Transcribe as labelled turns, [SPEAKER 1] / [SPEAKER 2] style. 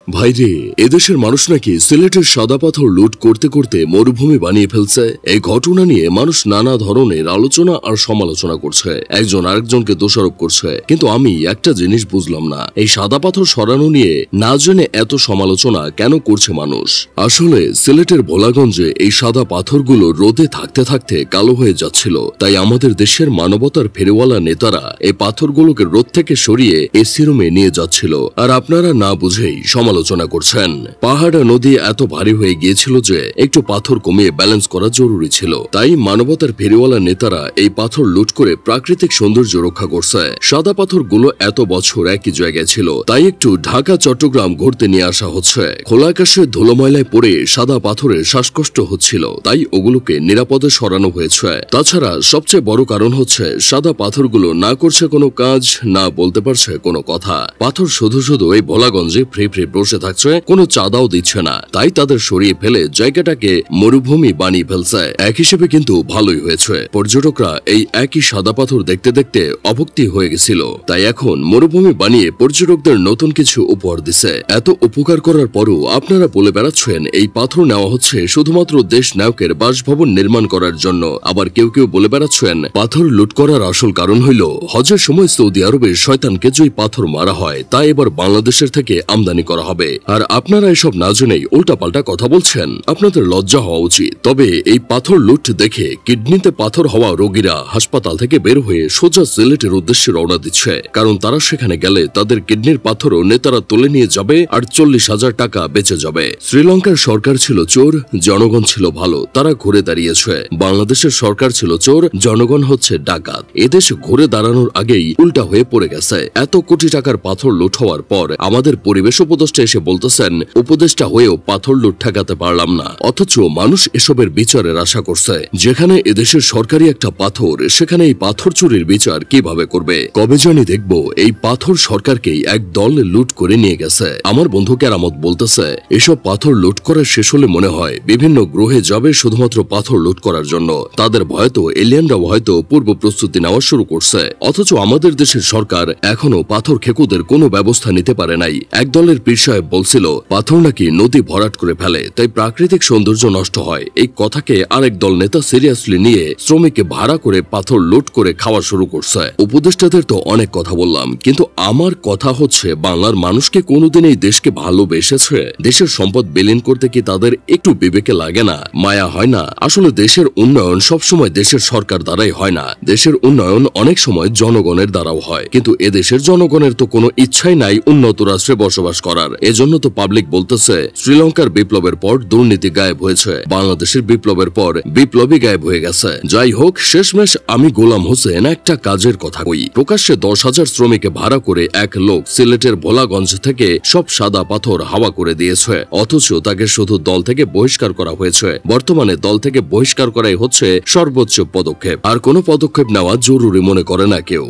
[SPEAKER 1] ভাইরে, এদেশের মানুষ নাকি সিলেটের সাদা পাথর লুট করতে করতে মরুভূমি বানিয়ে ফেলছে। এই ঘটনা নিয়ে মানুষ নানা ধরনের আলোচনা আর সমালোচনা করছে, একজন আরেকজনকে দোষারোপ করছে। কিন্তু আমি একটা জিনিস বুঝলাম না, এই সাদা পাথর সরানো নিয়ে না জেনে এত সমালোচনা কেন করছে মানুষ। আসলে সিলেটের ভোলাগঞ্জে এই সাদা পাথরগুলো রোদে থাকতে থাকতে কালো হয়ে যাচ্ছিল, তাই আমাদের দেশের মানবতার ফেরিওয়ালা নেতারা এই পাথরগুলোকে রোদ থেকে সরিয়ে এসি রুমে নিয়ে যাচ্ছিল, আর আপনারা না বুঝেই সমালোচনা করছেন। পাহাড় নদী এত ভারী হয়ে গিয়েছিল যে একটু পাথর কমিয়ে ব্যালেন্স করা জরুরি ছিল, তাই মানবতার ফেরিওয়ালা নেতারা এই পাথর লুট করে প্রাকৃতিক সৌন্দর্য রক্ষা করছে। সাদা পাথরগুলো এত বছর একই জায়গায় ছিল, তাই একটু ঢাকা চট্টগ্রাম ঘুরতে নিয়ে আসা হচ্ছে। খোলা আকাশে ধুলো ময়লায় পড়ে সাদা পাথরের শ্বাসকষ্ট হচ্ছিল, তাই ওগুলোকে নিরাপদে সরানো হয়েছে। তাছাড়া সবচেয়ে বড় কারণ হচ্ছে সাদা পাথরগুলো না করছে কোনো কাজ, না বলতে পারছে কোনো কথা। পাথর শুধু শুধু এই ভোলাগঞ্জে ফ্রি বসে থাকছে, কোনো চাঁদাও দিচ্ছে না, তাই তাদের সরিয়ে ফেলে জায়গাটাকে মরুভূমি বানিয়ে ফেলছে। এক হিসেবে কিন্তু ভালোই হয়েছে, পর্যটকরা এই একই সাদা পাথর দেখতে দেখতে অভক্তি হয়ে গেছিল, তাই এখন মরুভূমি বানিয়ে পর্যটকদের নতুন কিছু উপহার দিছে। এত উপকার করার পরও আপনারা বলে বেড়াচ্ছেন এই পাথর নেওয়া হচ্ছে শুধুমাত্র দেশ নায়কের বাসভবন নির্মাণ করার জন্য। আবার কেউ কেউ বলে বেড়াচ্ছেন পাথর লুট করার আসল কারণ হইল হজের সময় সৌদি আরবে শয়তানকে যে পাথর মারা হয় তা এবার বাংলাদেশের থেকে আমদানি করা হবে। আর আপনারা এসব না জেনেই উল্টাপাল্টা কথা বলছেন, আপনাদের লজ্জা হওয়া উচিত। তবে এই পাথর লুট দেখে কিডনিতে পাথর হওয়া রোগীরা হাসপাতাল থেকে বের হয়ে সোজা সিলেটের উদ্দেশ্যে রওনা দিচ্ছে, কারণ তারা সেখানে গেলে তাদের কিডনির পাথরও নেতারা তুলে নিয়ে যাবে আর 40,000 টাকা বেঁচে যাবে। শ্রীলঙ্কার সরকার ছিল চোর, জনগণ ছিল ভালো, তারা ঘুরে দাঁড়িয়েছে। বাংলাদেশের সরকার ছিল চোর, জনগণ হচ্ছে ডাকাত। এদেশ ঘুরে দাঁড়ানোর আগেই উল্টা হয়ে পড়ে গেছে। এত কোটি টাকার পাথর লুট হওয়ার পর আমাদের পরিবেশ উপদেষ্টা এসে বলতেছেন উপদেষ্টা হয়েও পাথর লুট ঠেকাতে পারলাম না, অথচ মানুষ এসবের বিচারের আশা করছে। যেখানে এদেশের সরকারি একটা পাথর, সেখানে এই পাথর চুরির বিচার কিভাবে করবে? কবে জানি দেখব এই পাথর সরকারকেই এক দল লুট করে নিয়ে গেছে। আমার বন্ধু কেরামত বলতেছে এসব পাথর লুট করা শেষ হলে মনে হয় বিভিন্ন গ্রহে যাবে শুধুমাত্র পাথর লুট করার জন্য। তাদের ভয়তো এলিয়ানরাও হয়তো পূর্ব প্রস্তুতি নেওয়া শুরু করছে, অথচ আমাদের দেশের সরকার এখনো পাথর খেকুদের কোনো ব্যবস্থা নিতে পারে নাই। এক দলের পীর সাহেব বলছিল পাথর নাকি নদী ভরাট করে ফেলে, তাই প্রাকৃতিক সৌন্দর্য নষ্ট হয়। এই কথাকে আরেক দল নেতা সিরিয়াসলি নিয়ে শ্রমিককে ভাড়া করে পাথর লুট করে খাওয়া শুরু করছে। উপদেষ্টাদের তো অনেক কথা বললাম, কিন্তু আমার কথা হচ্ছে বাংলার মানুষকে কোনোদিন এই দেশকে ভালোবেসেছে? দেশের সম্পদ বিলীন করতে কি তাদের একটু বিবেকে লাগে না, মায়া হয় না? আসলে দেশের উন্নয়ন সবসময় দেশের সরকার দ্বারাই হয় না, দেশের উন্নয়ন অনেক সময় জনগণের দ্বারাও হয়। কিন্তু এদেশের জনগণের তো কোনো ইচ্ছাই নাই উন্নত রাষ্ট্রে বসবাস করার। এজন্য তো পাবলিক বলতেছে শ্রীলঙ্কার বিপ্লবের পর দুর্নীতি গায়েব হয়েছে, বাংলাদেশের বিপ্লবের পর বিপ্লবী গায়েব হয়ে গেছে। যাই হোক, শেষমেশ আমি গোলাম হোসেন একটা কাজের কথা কই। প্রকাশ্যে 10,000 শ্রমিকে ভাড়া করে এক লোক সিলেটের ভোলাগঞ্জ থেকে সব সাদা পাথর হাওয়া করে দিয়েছে, অথচ তাকে শুধু দল থেকে বহিষ্কার করা হয়েছে। বর্তমানে দল থেকে বহিষ্কার করাই হচ্ছে সর্বোচ্চ পদক্ষেপ, আর কোনো পদক্ষেপ নেওয়া জরুরি মনে করে না কেউ।